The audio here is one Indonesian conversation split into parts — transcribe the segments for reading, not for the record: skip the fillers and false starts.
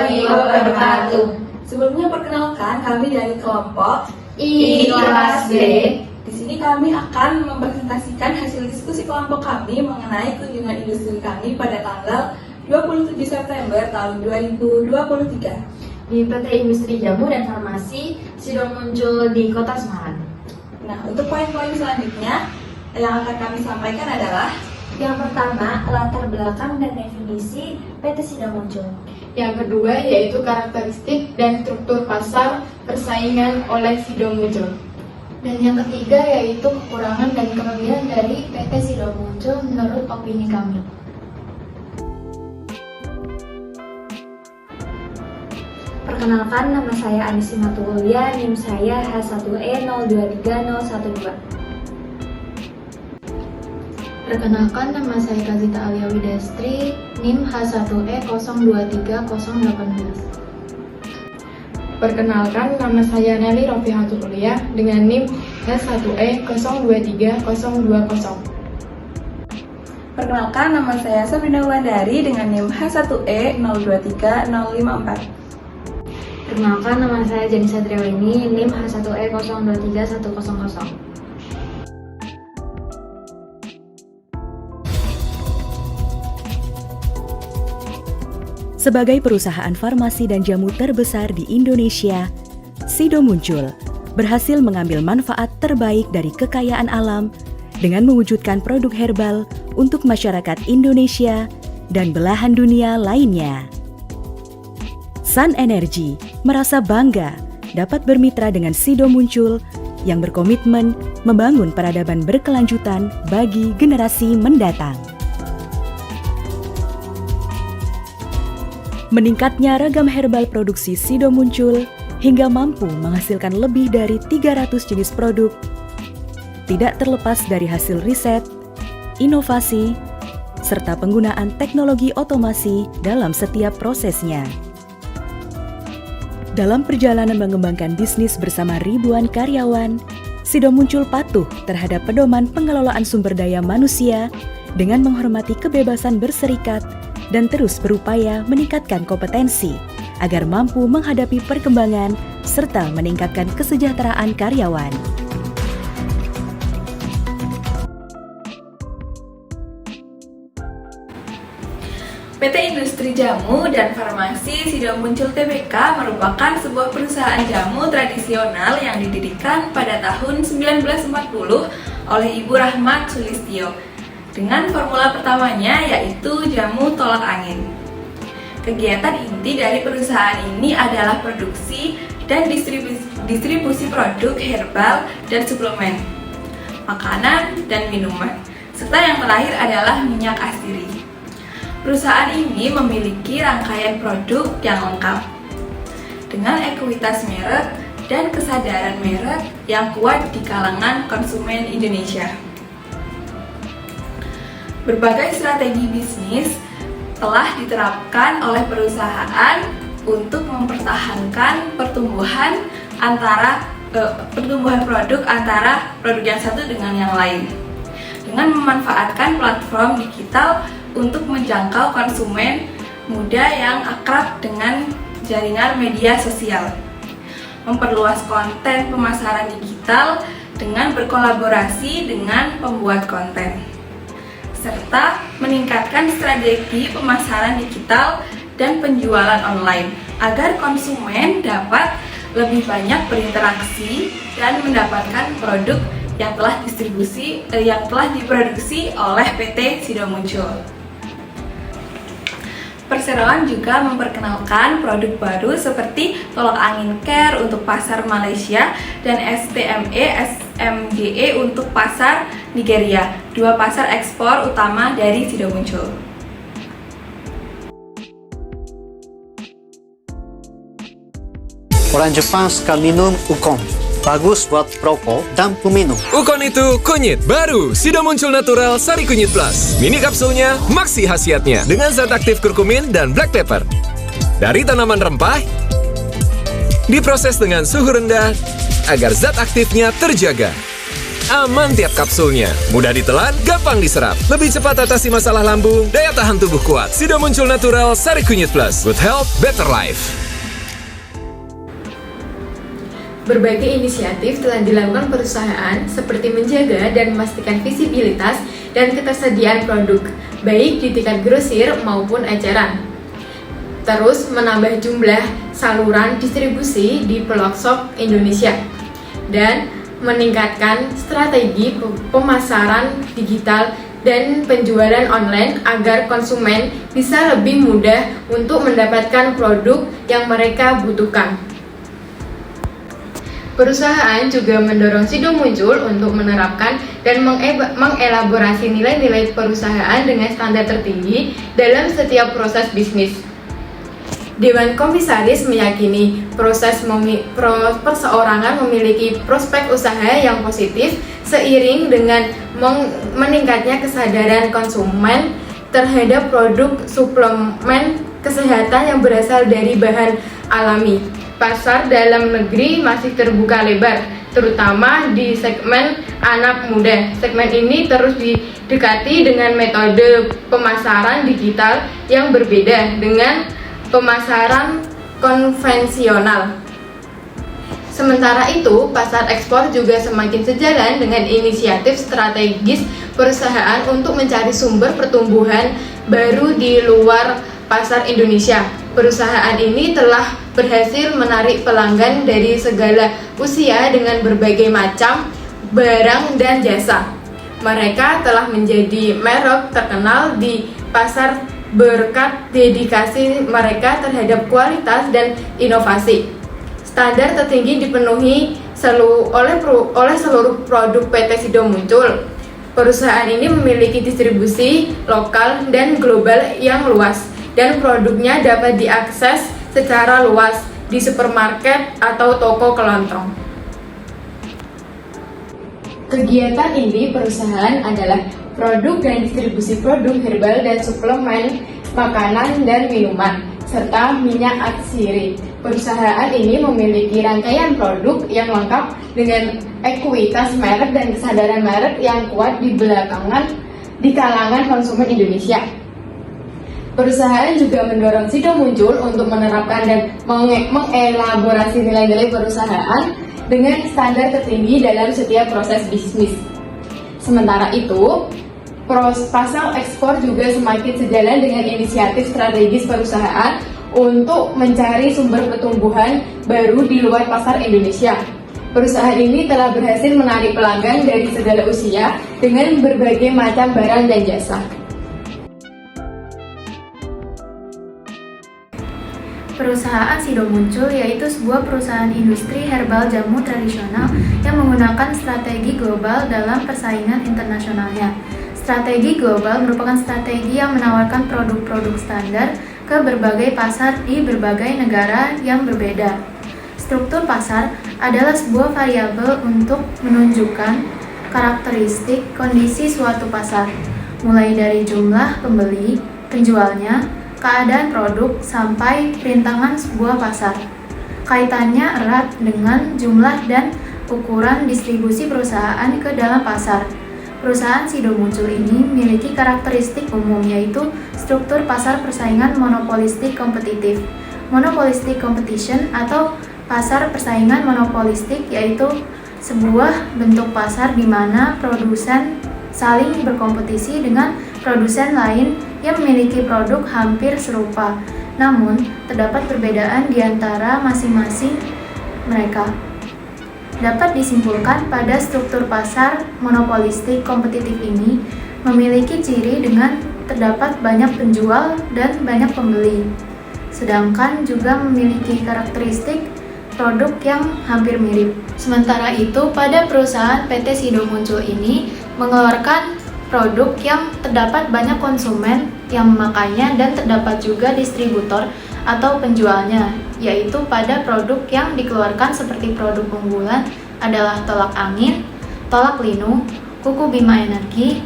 warahmatullahi wabarakatuh. Sebelumnya perkenalkan kami dari kelompok I kelas B. Di sini kami akan mempresentasikan hasil diskusi kelompok kami mengenai kunjungan industri kami pada tanggal 27 September tahun 2023 Di PT Industri Jamu dan Farmasi Sidomuncul di Kota Semarang. Nah, untuk poin-poin selanjutnya yang akan kami sampaikan adalah Yang pertama, latar belakang dan definisi PT Sidomuncul. Yang kedua yaitu karakteristik dan struktur pasar persaingan oleh Sidomuncul. Dan yang ketiga yaitu kekurangan dan kelebihan dari PT Sidomuncul menurut opini kami. Perkenalkan, nama saya Anisi Matulia, NIM saya H1E023012. Perkenalkan, nama saya Kazita Alia Widastri, NIM H1E023018. Perkenalkan, nama saya Nelly Rofihatul Ulia dengan NIM S1E023020. Perkenalkan, nama saya Sabrina Wulandari dengan NIM H1E023054. Perkenalkan, nama saya Janisa Triweni, NIM H1E023100. Sebagai perusahaan farmasi dan jamu terbesar di Indonesia, Sidomuncul berhasil mengambil manfaat terbaik dari kekayaan alam dengan mewujudkan produk herbal untuk masyarakat Indonesia dan belahan dunia lainnya. Sun Energy merasa bangga dapat bermitra dengan Sidomuncul yang berkomitmen membangun peradaban berkelanjutan bagi generasi mendatang. Meningkatnya ragam herbal produksi Sidomuncul hingga mampu menghasilkan lebih dari 300 jenis produk, tidak terlepas dari hasil riset, inovasi, serta penggunaan teknologi otomasi dalam setiap prosesnya. Dalam perjalanan mengembangkan bisnis bersama ribuan karyawan, Sidomuncul patuh terhadap pedoman pengelolaan sumber daya manusia dengan menghormati kebebasan berserikat dan terus berupaya meningkatkan kompetensi agar mampu menghadapi perkembangan serta meningkatkan kesejahteraan karyawan. PT Industri Jamu dan Farmasi Sidomuncul Tbk merupakan sebuah perusahaan jamu tradisional yang didirikan pada tahun 1940 oleh Ibu Rahmat Sulistyo dengan formula pertamanya yaitu jamu tolak angin. Kegiatan inti dari perusahaan ini adalah produksi dan distribusi produk herbal dan suplemen, makanan dan minuman, serta yang terakhir adalah minyak astiri. Perusahaan ini memiliki rangkaian produk yang lengkap dengan ekuitas merek dan kesadaran merek yang kuat di kalangan konsumen Indonesia. Berbagai strategi bisnis telah diterapkan oleh perusahaan untuk mempertahankan pertumbuhan produk antara produk yang satu dengan yang lain, dengan memanfaatkan platform digital untuk menjangkau konsumen muda yang akrab dengan jaringan media sosial, memperluas konten pemasaran digital dengan berkolaborasi dengan pembuat konten, serta meningkatkan strategi pemasaran digital dan penjualan online agar konsumen dapat lebih banyak berinteraksi dan mendapatkan produk yang telah diproduksi oleh PT Sidomuncul. Perseroan juga memperkenalkan produk baru seperti tolak angin Care untuk pasar Malaysia dan STME SMGE untuk pasar Nigeria, dua pasar ekspor utama dari Sidomuncul. Orang Jepang suka minum Ukon. Bagus buat perokok dan peminum. Ukon itu kunyit baru Sidomuncul Natural Sari Kunyit Plus. Mini kapsulnya maksi khasiatnya dengan zat aktif kurkumin dan black pepper. Dari tanaman rempah, diproses dengan suhu rendah agar zat aktifnya terjaga. aman tiap kapsulnya. Mudah ditelan, gampang diserap. Lebih cepat atasi masalah lambung, daya tahan tubuh kuat. Sido Muncul Natural Sari Kunyit Plus. Good health, better life. Berbagai inisiatif telah dilakukan perusahaan seperti menjaga dan memastikan visibilitas dan ketersediaan produk, baik di tingkat grosir maupun eceran. Terus menambah jumlah saluran distribusi di pelosok Indonesia dan meningkatkan strategi pemasaran digital dan penjualan online agar konsumen bisa lebih mudah untuk mendapatkan produk yang mereka butuhkan. Perusahaan juga mendorong Sido Muncul untuk menerapkan dan mengelaborasi nilai-nilai perusahaan dengan standar tertinggi dalam setiap proses bisnis. Dewan Komisaris meyakini perseorangan memiliki prospek usaha yang positif seiring dengan meningkatnya kesadaran konsumen terhadap produk suplemen kesehatan yang berasal dari bahan alami. Pasar dalam negeri masih terbuka lebar, terutama di segmen anak muda. Segmen ini terus didekati dengan metode pemasaran digital yang berbeda dengan pemasaran konvensional. Sementara itu, pasar ekspor juga semakin sejalan dengan inisiatif strategis perusahaan untuk mencari sumber pertumbuhan baru di luar pasar Indonesia. Perusahaan ini telah berhasil menarik pelanggan dari segala usia dengan berbagai macam barang dan jasa. Mereka telah menjadi merek terkenal di pasar berkat dedikasi mereka terhadap kualitas dan inovasi. Standar tertinggi dipenuhi oleh seluruh produk PT Sido Muncul. Perusahaan ini memiliki distribusi lokal dan global yang luas, dan produknya dapat diakses secara luas di supermarket atau toko kelontong. Kegiatan ini perusahaan adalah produk dan distribusi produk herbal dan suplemen makanan dan minuman, serta minyak atsiri. Perusahaan ini memiliki rangkaian produk yang lengkap dengan ekuitas merek dan kesadaran merek yang kuat di kalangan konsumen Indonesia. Perusahaan juga mendorong Sido Muncul untuk menerapkan dan mengelaborasi nilai-nilai perusahaan dengan standar tertinggi dalam setiap proses bisnis. Sementara itu, pasar ekspor juga semakin sejalan dengan inisiatif strategis perusahaan untuk mencari sumber pertumbuhan baru di luar pasar Indonesia. Perusahaan ini telah berhasil menarik pelanggan dari segala usia dengan berbagai macam barang dan jasa. Perusahaan Sido Muncul yaitu sebuah perusahaan industri herbal jamu tradisional yang menggunakan strategi global dalam persaingan internasionalnya. Strategi global merupakan strategi yang menawarkan produk-produk standar ke berbagai pasar di berbagai negara yang berbeda. Struktur pasar adalah sebuah variabel untuk menunjukkan karakteristik kondisi suatu pasar, mulai dari jumlah pembeli, penjualnya, keadaan produk, sampai perintangan sebuah pasar. Kaitannya erat dengan jumlah dan ukuran distribusi perusahaan ke dalam pasar. Perusahaan Sido Muncul ini memiliki karakteristik umum, yaitu struktur pasar persaingan monopolistik kompetitif. Monopolistic competition atau pasar persaingan monopolistik yaitu sebuah bentuk pasar di mana produsen saling berkompetisi dengan produsen lain yang memiliki produk hampir serupa, namun terdapat perbedaan di antara masing-masing mereka. Dapat disimpulkan pada struktur pasar monopolistik kompetitif ini memiliki ciri dengan terdapat banyak penjual dan banyak pembeli, sedangkan juga memiliki karakteristik produk yang hampir mirip. Sementara itu, pada perusahaan PT Sido Muncul ini mengeluarkan produk yang terdapat banyak konsumen yang memakainya dan terdapat juga distributor atau penjualnya, yaitu pada produk yang dikeluarkan seperti produk unggulan adalah tolak angin, tolak linu, kuku Bima Energi,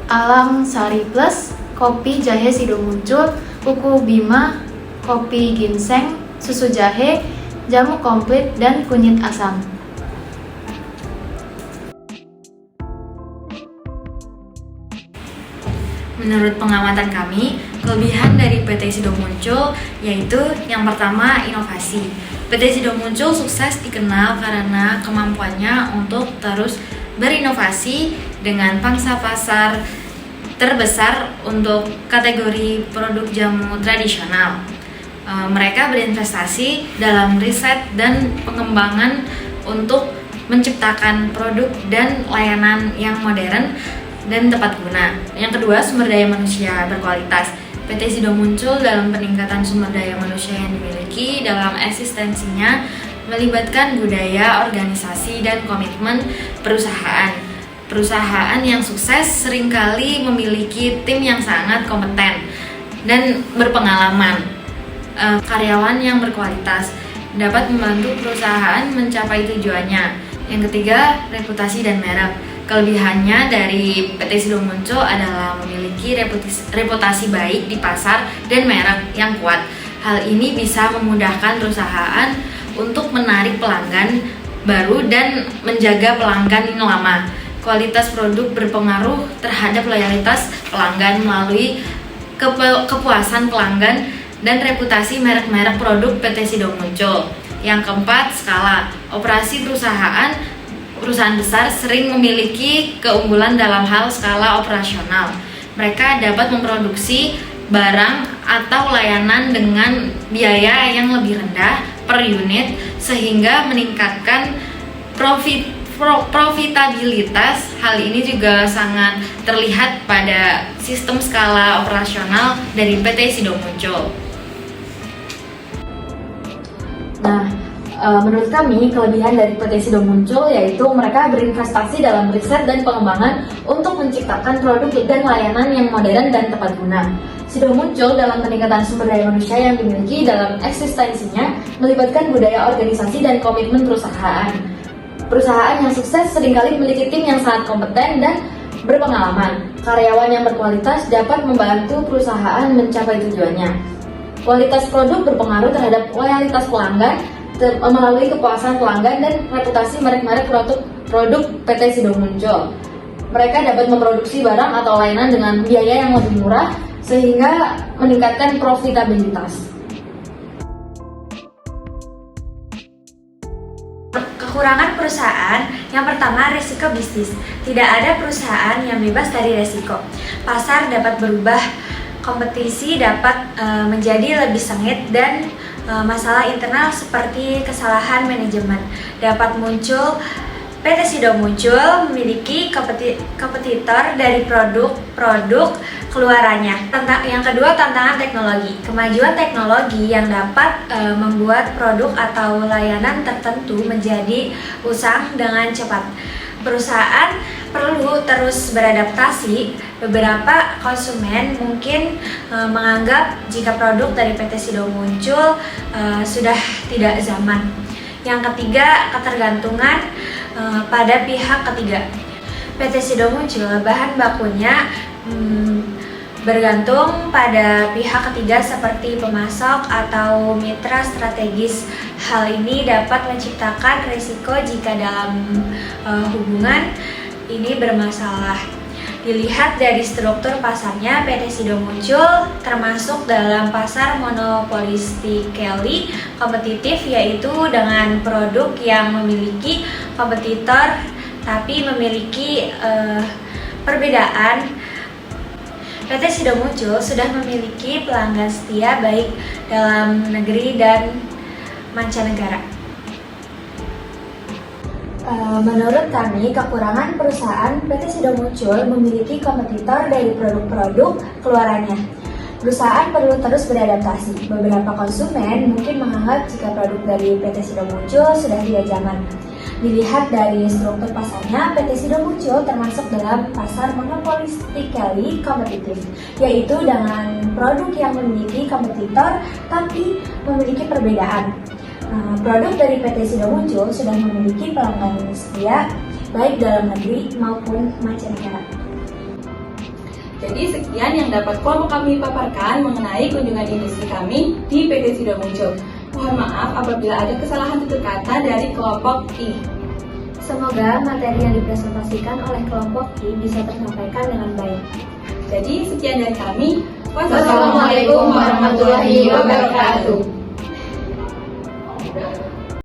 Alam Sari Plus, kopi jahe Sido Muncul, kuku Bima, kopi ginseng, susu jahe, jamu komplit, dan kunyit asam. Menurut pengamatan kami, kelebihan dari PT Sido Muncul yaitu yang pertama inovasi. PT Sido Muncul sukses dikenal karena kemampuannya untuk terus berinovasi dengan pangsa pasar terbesar untuk kategori produk jamu tradisional. Mereka berinvestasi dalam riset dan pengembangan untuk menciptakan produk dan layanan yang modern dan tepat guna. Yang kedua, sumber daya manusia berkualitas. PT Sido Muncul dalam peningkatan sumber daya manusia yang dimiliki dalam eksistensinya melibatkan budaya, organisasi, dan komitmen perusahaan. Perusahaan yang sukses seringkali memiliki tim yang sangat kompeten dan berpengalaman. Karyawan yang berkualitas dapat membantu perusahaan mencapai tujuannya. Yang ketiga, reputasi dan merek. Kelebihannya dari PT Sido Muncul adalah memiliki reputasi baik di pasar dan merek yang kuat. Hal ini bisa memudahkan perusahaan untuk menarik pelanggan baru dan menjaga pelanggan yang lama. Kualitas produk berpengaruh terhadap loyalitas pelanggan melalui kepuasan pelanggan dan reputasi merek-merek produk PT Sido Muncul. Yang keempat, skala. Operasi perusahaan besar sering memiliki keunggulan dalam hal skala operasional. Mereka dapat memproduksi barang atau layanan dengan biaya yang lebih rendah per unit sehingga meningkatkan profitabilitas. Hal ini juga sangat terlihat pada sistem skala operasional dari PT Sido Muncul. Menurut kami, kelebihan dari PT Sido Muncul yaitu mereka berinvestasi dalam riset dan pengembangan untuk menciptakan produk dan layanan yang modern dan tepat guna. Sido Muncul dalam peningkatan sumber daya manusia yang dimiliki dalam eksistensinya melibatkan budaya organisasi dan komitmen perusahaan. Perusahaan yang sukses seringkali memiliki tim yang sangat kompeten dan berpengalaman. Karyawan yang berkualitas dapat membantu perusahaan mencapai tujuannya. Kualitas produk berpengaruh terhadap loyalitas pelanggan melalui kepuasan pelanggan dan reputasi merek-merek produk PT Sido Muncul. Mereka dapat memproduksi barang atau layanan dengan biaya yang lebih murah sehingga meningkatkan profitabilitas. Kekurangan perusahaan, yang pertama risiko bisnis. Tidak ada perusahaan yang bebas dari risiko. Pasar dapat berubah, kompetisi dapat menjadi lebih sengit dan masalah internal seperti kesalahan manajemen dapat muncul. PT Sido Muncul memiliki kompetitor dari produk keluarannya. Yang kedua, tantangan teknologi. Kemajuan teknologi yang dapat membuat produk atau layanan tertentu menjadi usang dengan cepat. Perusahaan perlu terus beradaptasi. Beberapa konsumen mungkin menganggap jika produk dari PT Sido Muncul sudah tidak zaman. Yang ketiga, ketergantungan pada pihak ketiga. PT Sido Muncul bahan bakunya bergantung pada pihak ketiga seperti pemasok atau mitra strategis. Hal ini dapat menciptakan risiko jika dalam hubungan ini bermasalah. Dilihat dari struktur pasarnya, PT Sido Muncul termasuk dalam pasar monopolistically kompetitif, yaitu dengan produk yang memiliki kompetitor tapi memiliki perbedaan. PT Sido Muncul sudah memiliki pelanggan setia baik dalam negeri dan mancanegara. Menurut kami, kekurangan perusahaan PT Sido Muncul memiliki kompetitor dari produk-produk keluarannya. Perusahaan perlu terus beradaptasi. Beberapa konsumen mungkin menganggap jika produk dari PT Sido Muncul sudah tidak zaman. Dilihat dari struktur pasarnya, PT Sido Muncul termasuk dalam pasar monopolistically kompetitif, yaitu dengan produk yang memiliki kompetitor tapi memiliki perbedaan. Produk dari PT Sido Muncul sudah memiliki pelanggan setia baik dalam negeri maupun mancanegara. Jadi sekian yang dapat kelompok kami paparkan mengenai kunjungan industri kami di PT Sido Muncul. Mohon maaf apabila ada kesalahan tutur kata dari kelompok I. Semoga materi yang dipresentasikan oleh kelompok I bisa tersampaikan dengan baik. Jadi sekian dari kami. Wassalamualaikum warahmatullahi wabarakatuh.